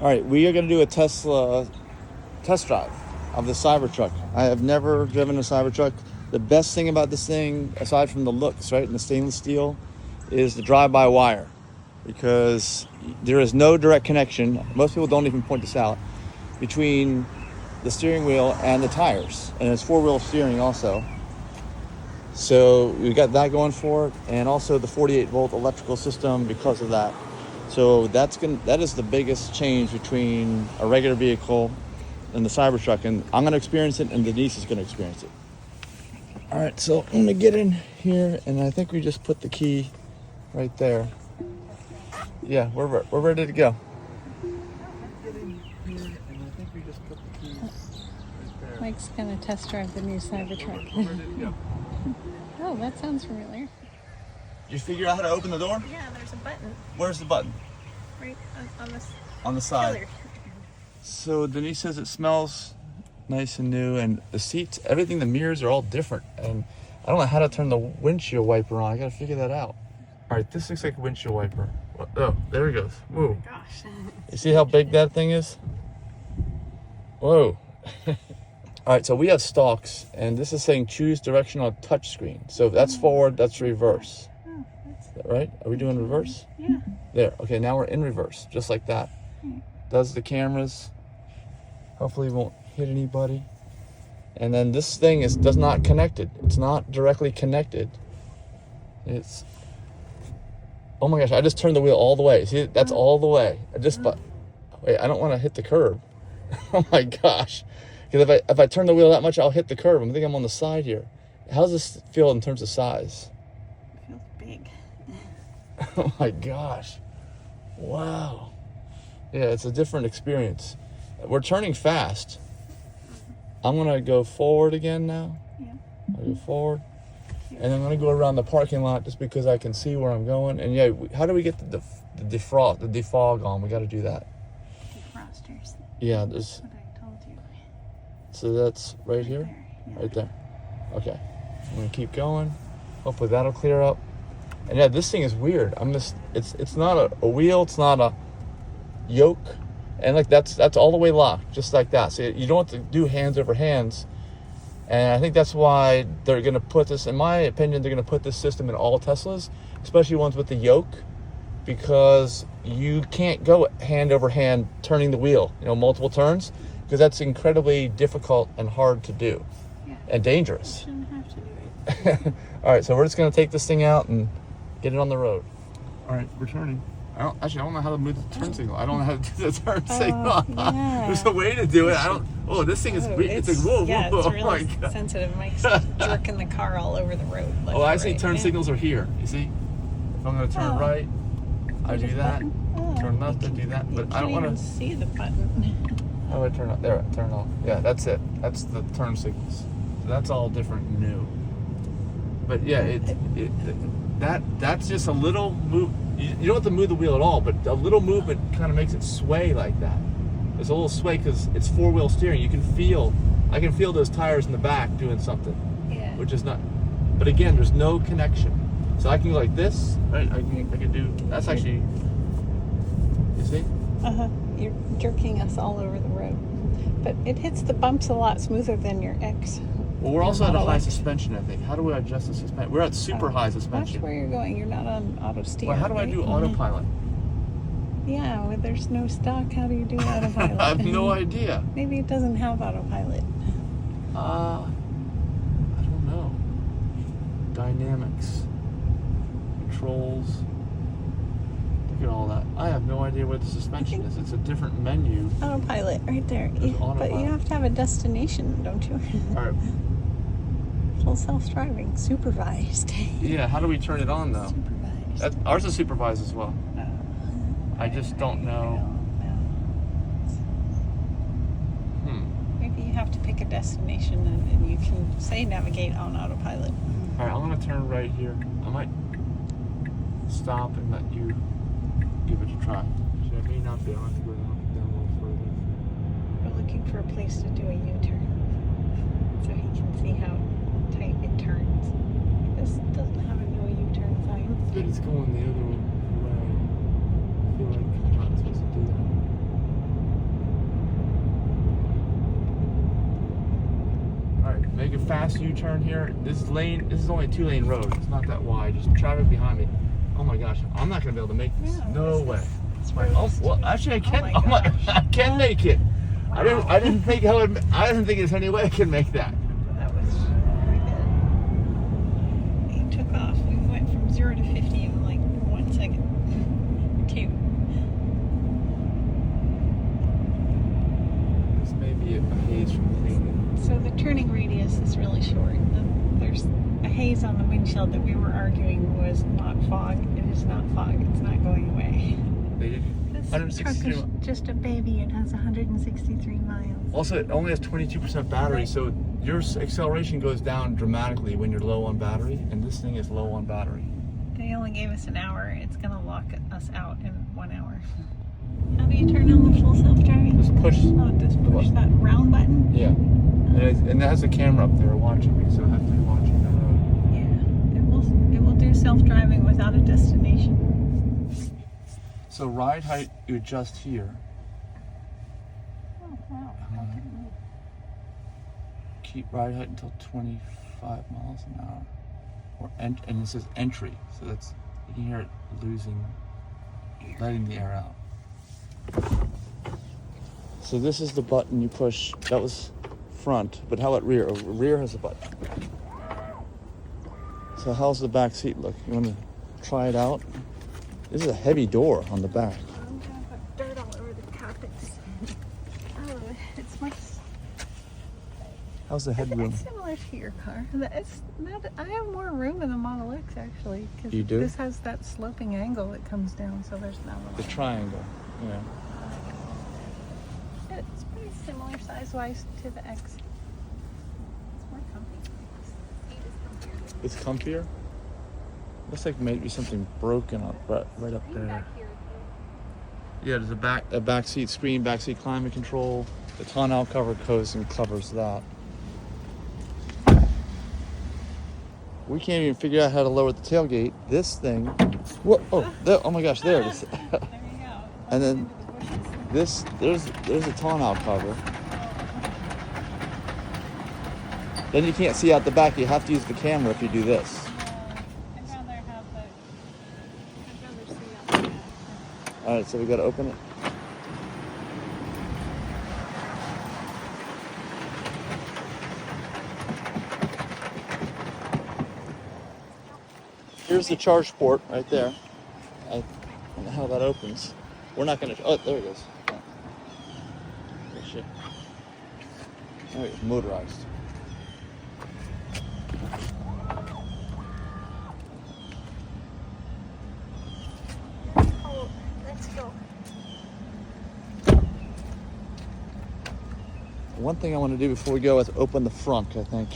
All right, we are going to do a Tesla test drive of the Cybertruck. I have never driven a Cybertruck. The best thing about this thing, aside from the looks, right, and the stainless steel, is the drive-by-wire, because there is no direct connection. Most people don't even point this out, between the steering wheel and the tires, and it's four-wheel steering also. So we got that going for it, and also the 48-volt electrical system because of that. So that is the biggest change between a regular vehicle and the Cybertruck, and I'm going to experience it, and Denise is going to experience it. All right, so I'm going to get in here, and I think we just put the key right there. Yeah, we're ready to go. Get in here, and I think we just put the keys right there. Mike's going to test drive the new Cybertruck. We're ready to go. Oh, that sounds familiar. Did you figure out how to open the door? Yeah, there's a button. Where's the button? Right On the side. pillar. So Denise says it smells nice and new, and the seats, everything, the mirrors are all different, and I don't know how to turn the windshield wiper on. I gotta figure that out. All right, this looks like a windshield wiper. Oh, there he goes. Whoa. Gosh. You see how big that thing is? Whoa. All right, so we have stalks, and this is saying choose direction on touchscreen. So if that's forward, that's reverse. Oh, that's... Right? Are we doing reverse? Yeah. There. Okay, now we're in reverse, just like that. Does the cameras. Hopefully it won't hit anybody. And then this thing does not connected. It's not directly connected. It's... Oh my gosh, I just turned the wheel all the way. See, that's all the way. Wait, I don't want to hit the curb. Oh my gosh. Because if I turn the wheel that much, I'll hit the curb. I think I'm on the side here. How does this feel in terms of size? It feels big. Oh my gosh. Wow. Yeah, it's a different experience. We're turning fast. I'm going to go forward again now. Yeah. I'll go forward. And I'm going to go around the parking lot just because I can see where I'm going. And yeah, how do we get the defog on? We got to do that. Defrosters. Yeah, there's... That's what I told you. So that's right here? Yeah. Right there. Okay. I'm going to keep going. Hopefully that'll clear up. And yeah, this thing is weird. It's not a wheel, it's not a yoke. And like that's all the way locked, just like that. So you don't have to do hands over hands. And I think that's why they're going to put this, in my opinion, they're going to put this system in all Teslas, especially ones with the yoke, because you can't go hand over hand turning the wheel, multiple turns, because that's incredibly difficult and hard to do. Yeah. And dangerous. Shouldn't have to do it. All right, so we're just going to take this thing out and get it on the road. All right, we're turning. I don't know how to move the turn signal. I don't know how to do the turn signal. Yeah. There's a way to do it. This thing is weird. It's like, whoa, yeah, whoa. it's Oh really my God. sensitive. Mike's jerking the car all over the road. Oh, I see right. turn Yeah. signals are here. You see? If I'm going to turn right, I do that. Turn left, I do that. But I don't want to to... see the button. How do I turn off? There, turn off. Yeah, that's it. That's the turn signals. So that's all different new. But yeah, that's just a little move. You don't have to move the wheel at all, but a little movement kind of makes it sway like that. There's a little sway because it's four-wheel steering. I can feel those tires in the back doing something. Yeah. Which is not, but again, there's no connection. So I can go like this, right? I can do, that's actually, you see? You're jerking us all over the road. But it hits the bumps a lot smoother than your X. Well, we're also at a high suspension, I think. How do we adjust the suspension? We're at super high suspension. Watch where you're going. You're not on auto steer. Well, how do I do autopilot? Yeah, well, there's no stock. How do you do autopilot? I have no idea. Maybe it doesn't have autopilot. I don't know. Dynamics. Controls. Look at all that. I have no idea what the suspension is. It's a different menu. Autopilot, right there. There's But autopilot. you have to have a destination, don't you? All right. Full self-driving, supervised. Yeah, how do we turn it on, though? Supervised. Ours is supervised as well. I just don't know. Maybe you have to pick a destination and you can say navigate on autopilot. All right, I'm going to turn right here. I might stop and let you give it a try. So I may not be able to go down a little further. We're looking for a place to do a U-turn so he can see how tight it turns. This doesn't have a no U-turn sign. But it's going the other way. I feel like I'm not supposed to do that. fast U-turn here. This is only a 2-lane road. It's not that wide. Just traffic behind me. Oh my gosh, I'm not gonna be able to make this. Yeah, no this way. is- Oh, well, actually, I can. Oh my gosh. I can make it. Wow. I didn't think there's any way I can make that. That was pretty good. He took off. We went from 0 to 50 in like 1 second. 2. This may be a haze from cleaning. So the turning radius is really short. There's a haze on the windshield that we were arguing was not fog. It is not fog. It's not going away. They did This truck 163 is just a baby. It has 163 miles. Also, it only has 22% battery, so your acceleration goes down dramatically when you're low on battery, and this thing is low on battery. They only gave us an hour. It's going to lock us out in 1 hour. How do you turn on the full self-driving? Just push. Oh, just push that round button? Yeah. And it has a camera up there watching me, so I have to be watching the road. Yeah. It will do self-driving without a destination. So ride height, you adjust here. Oh, wow. I didn't move. Keep ride height until 25 miles an hour. And it says entry, so that's, you can hear it letting the air out. So this is the button you push. That was front, but how about rear? Rear has a button. So how's the back seat look? You want to try it out? This is a heavy door on the back. I'm gonna put dirt all over the carpets. Oh, it's much. How's the headroom? It's similar to your car. I have more room in the Model X actually. Cause You do? This has that sloping angle that comes down, so there's no. The triangle. Yeah. It's pretty similar size-wise to the X. It's more comfy. It's comfier. Looks like maybe something broken up right up there. Yeah, there's a back seat screen, back seat climate control. The tonneau cover goes and covers that. We can't even figure out how to lower the tailgate. This thing. Whoa! Oh my gosh! There it is. There you go. And then there's a tonneau cover. Then you can't see out the back. You have to use the camera if you do this. I'd rather see on the back. All right, so we got to open it. Here's the charge port right there. I don't know how that opens. We're not gonna. Oh, there it goes. Oh, shit. There it goes. Motorized. Oh, let's go. One thing I want to do before we go is open the front, I think.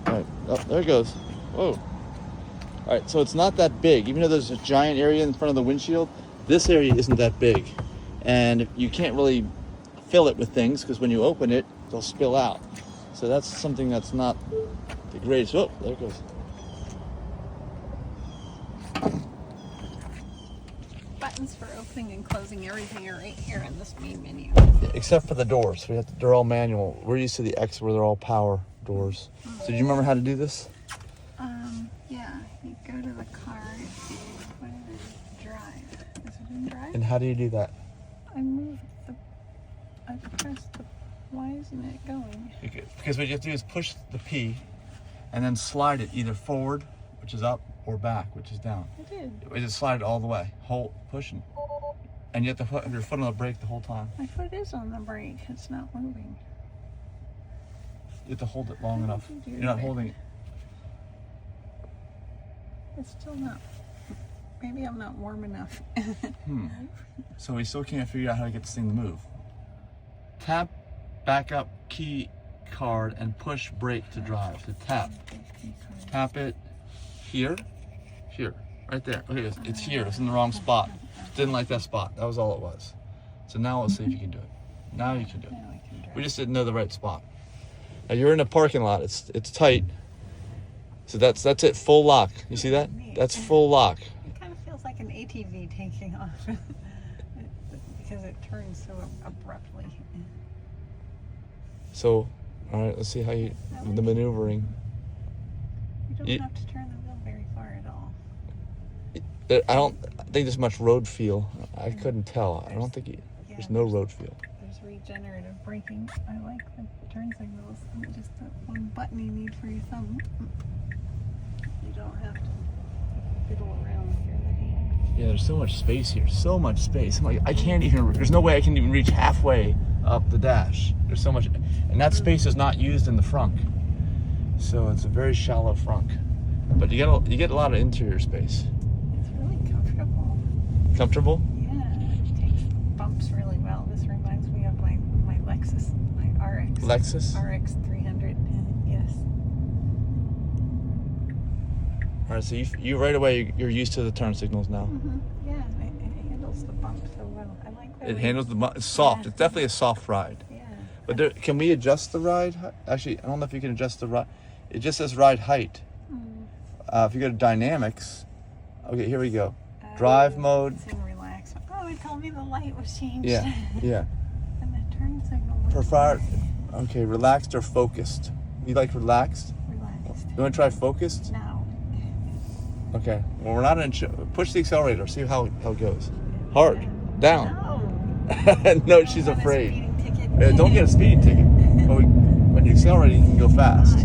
All right, oh, there it goes. Whoa. All right, so it's not that big. Even though there's a giant area in front of the windshield, this area isn't that big. And you can't really fill it with things because when you open it, they'll spill out. So that's something that's not the greatest. Oh, there it goes. Buttons for opening and closing everything are right here in this main menu. Except for the doors. They're all manual. We're used to the X where they're all power doors. So do you remember how to do this? Yeah, you go to the car and you put it in drive. Is it in drive? And how do you do that? I pressed the, why isn't it going? Because what you have to do is push the P and then slide it either forward, which is up, or back, which is down. I did. You just slide it all the way, hold, pushing. And you have to put your foot on the brake the whole time. My foot is on the brake. It's not moving. You have to hold it long enough. you do You're not that? holding it. It's still not. Maybe I'm not warm enough. So we still can't figure out how to get this thing to move. Tap backup key card and push brake to drive. So tap it here, right there. Okay, it's here. It's in the wrong spot. Didn't like that spot. That was all it was. So now let's see if you can do it. Now you can do it. Now I can drive. We just didn't know the right spot. Now you're in a parking lot. It's tight. So that's it. Full lock. You see that? That's full lock. It kind of feels like an ATV taking off because it turns so abruptly. So, all right, let's see how you the maneuvering. You don't have to turn the wheel very far at all. I don't think there's much road feel. I couldn't tell. I don't think there's no road feel. There's regenerative braking. I like the turn signals. Just that one button you need for your thumb. You don't have to fiddle around with your other hand. Yeah, there's so much space here. So much space. I'm like, I can't even. There's no way I can even reach halfway up the dash. There's so much, and that space is not used in the frunk. So it's a very shallow frunk, but you get a lot of interior space. It's really comfortable. Comfortable? Yeah, it takes bumps really well. This reminds me of my Lexus, my RX. Lexus? RX 300. Yes. All right, so you right away you're used to the turn signals now. Yeah, it handles the bump so well. I like that. It handles it's soft. Yeah. It's definitely a soft ride. Yeah. But can we adjust the ride? Actually, I don't know if you can adjust the ride. It just says ride height. If you go to dynamics, okay, here we go. Drive mode. It's in relax. Oh, it told me the light was changed. Yeah, yeah. And the turn signal was Prefer, okay, relaxed or focused? You like relaxed? relaxed. You want to try focused? Now. Okay. Well, we're not in. Push the accelerator. See how it goes. Hard. Down. No. No, she's Got a afraid. speeding ticket. Yeah, don't get a speeding ticket. But when you accelerate, you can go fast.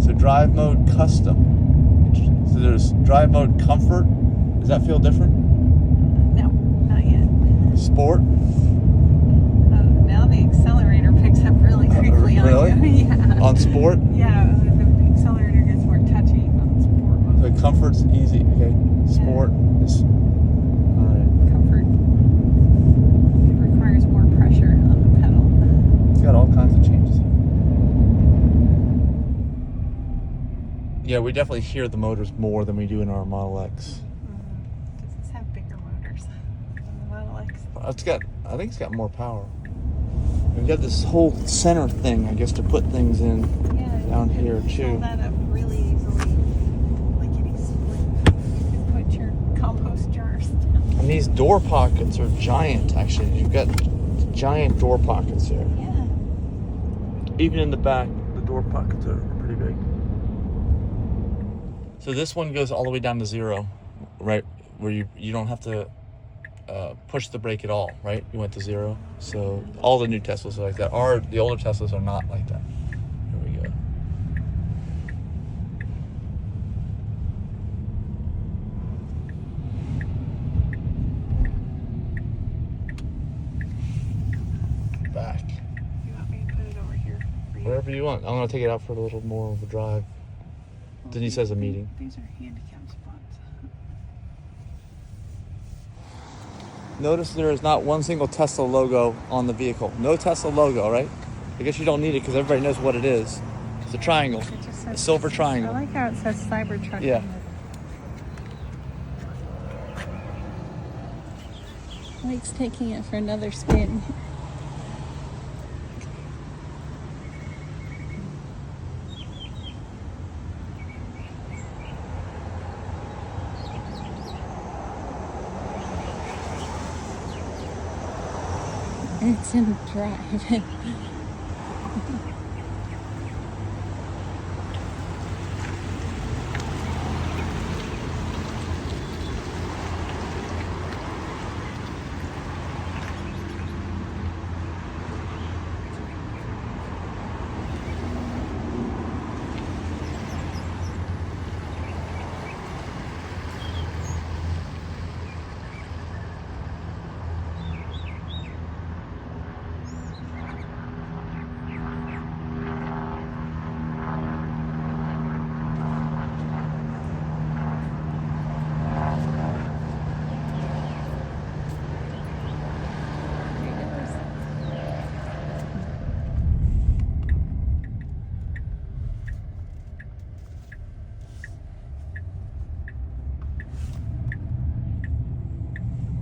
So drive mode custom. So there's drive mode comfort. Does that feel different? No, not yet. Sport. Now the accelerator picks up really quickly really? on you. Yeah. On sport. Yeah, the accelerator gets more touchy on sport mode. So comfort's easy. Okay. Sport is. All right. Comfort. It requires more pressure on the pedal. It's got all kinds of changes. Yeah, we definitely hear the motors more than we do in our Model X. Does this have bigger motors than the Model X? I think it's got more power. We've got this whole center thing, I guess, to put things in down here Fill too. that up really easily. Lickety split. You can put your compost jars down. And these door pockets are giant, actually. You've got giant door pockets here. Yeah. Even in the back, the door pockets are pretty big. So this one goes all the way down to 0, right? Where you don't have to push the brake at all, right? You went to 0. So all the new Teslas are like that. The older Teslas are not like that. Here we go. Back. You want me to put it over here for you? Wherever you want. I'm going to take it out for a little more of a drive. Then he says a meeting. These are handicap spots. Notice there is not one single Tesla logo on the vehicle. No Tesla logo, right? I guess you don't need it because everybody knows what it is. It's a triangle. It just says, A silver triangle. I like how it says Cybertruck. Yeah. on it. Mike's taking it for another spin. It's in drive.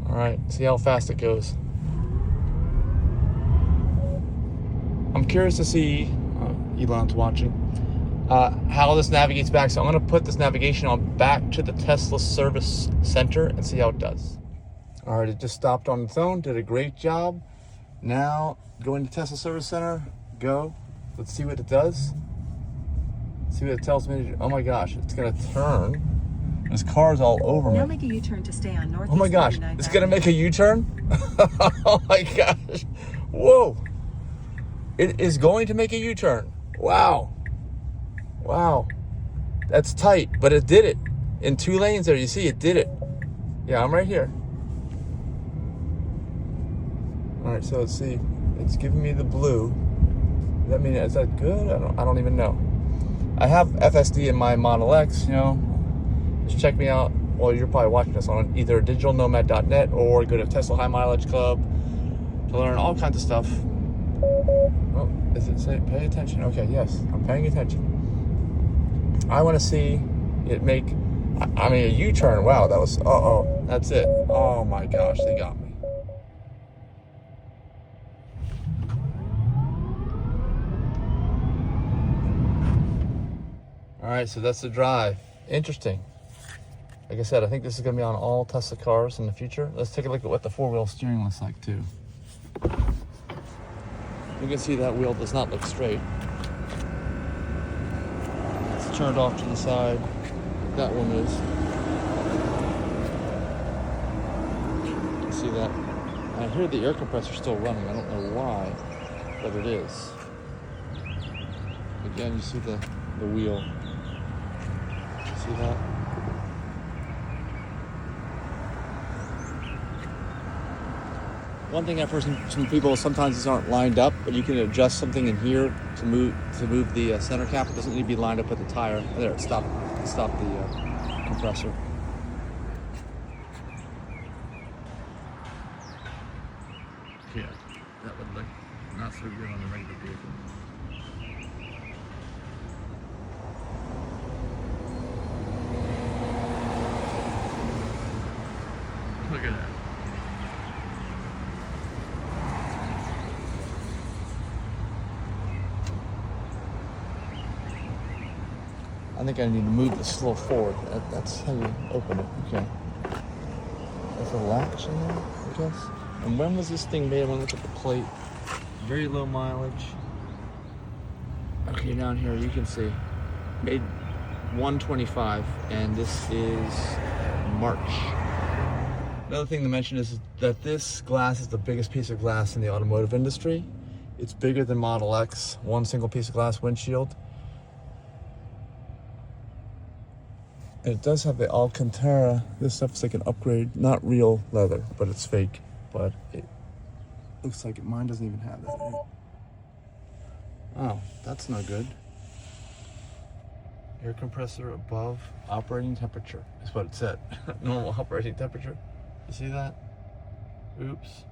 All right, see how fast it goes. I'm curious to see, Elon's watching, how this navigates back. So I'm going to put this navigation on back to the Tesla Service Center and see how it does. All right, it just stopped on its own, did a great job. Now going to Tesla Service Center, go. Let's see what it does. See what it tells me to do. Oh my gosh, it's gonna turn. There's cars all over me. Now make a U-turn to stay on North. Oh my gosh, it's gonna make a U-turn? Oh my gosh. Whoa. It is going to make a U-turn. Wow. Wow. That's tight, but it did it. In 2 lanes there, you see it did it. Yeah, I'm right here. All right, so let's see. It's giving me the blue. Does that mean, is that good? I don't even know. I have FSD in my Model X, you know. Just check me out. Well, you're probably watching this on either digitalnomad.net or go to Tesla High Mileage Club to learn all kinds of stuff. Oh, does it say pay attention? Okay, yes, I'm paying attention. I want to see it make, I mean, a U-turn. Wow, that was, uh-oh, that's it. Oh my gosh, they got me. All right, so that's the drive. Interesting. Like I said, I think this is going to be on all Tesla cars in the future. Let's take a look at what the 4-wheel steering looks like too. You can see that wheel does not look straight. It's turned off to the side. That one is. You can see that. I hear the air compressor still running. I don't know why, but it is. Again, you see the wheel. See that? One thing I've heard some people, sometimes these aren't lined up, but you can adjust something in here to move the center cap. It doesn't need to be lined up with the tire. There, it stopped the compressor. Yeah, that would look not so good on the regular vehicle. Look at that. I think I need to move this a little forward. That's how you open it. Okay. There's a latch in there, I guess. And when was this thing made? I want to look at the plate. Very low mileage. Okay, down here you can see. Made 125, and this is March. Another thing to mention is that this glass is the biggest piece of glass in the automotive industry. It's bigger than Model X, one single piece of glass windshield. And it does have the Alcantara. This stuff's like an upgrade, not real leather, but it's fake. But it looks like mine doesn't even have that in it. Oh, that's not good. Air compressor above operating temperature is what it said. Normal operating temperature. You see that? Oops.